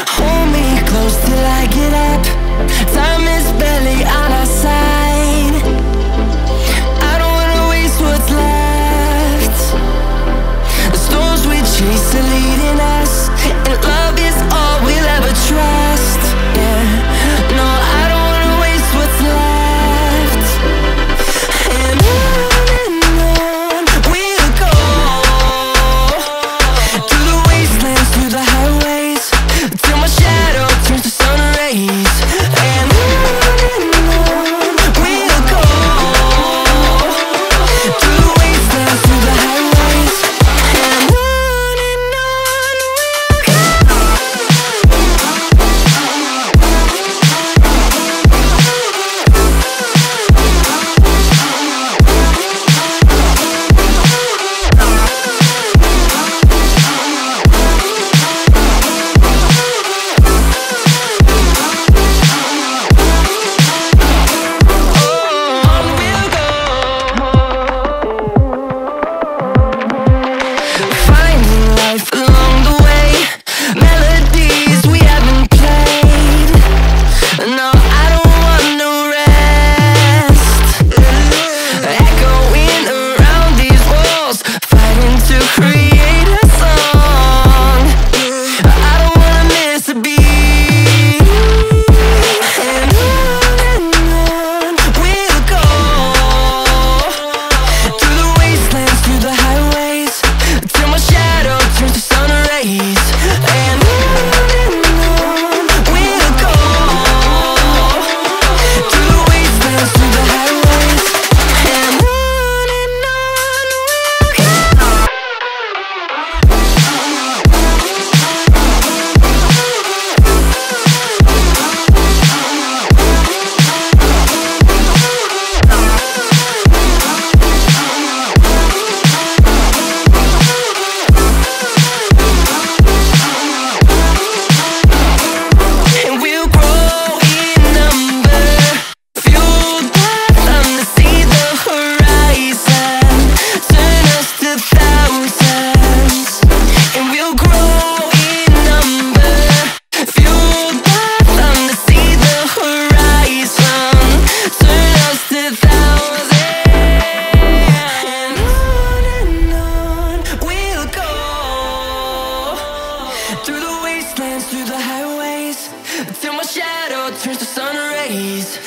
Hold me close till I get up. Time is barely on our side. I don't wanna waste what's left. The storms we chase are leading us, and love is all we'll ever trust. Yeah, no, I don't wanna waste what's left. And on we'll go, through the wastelands, through the highways, till my shadow turns to sun rays. And on we'll go, through the wastelands, through the highways, and on we'll go. Finding life along the way, melodies we haven't played. No, I don't want no rest. Echoing around these walls, fighting to create a song. I don't wanna miss a beat. And on we'll go, through the wastelands, through the highways, till my shadow turns to sun rays. And on we'll go, through the wastelands, through the highways, and on we'll go. And we'll grow in number, fueled by them to see the horizon, turn us to thousands. And we'll grow in number, fueled by them to see the horizon, turn us to thousands. And on we'll go, through the wastelands, through the highways, till my shadow turns to sun rays.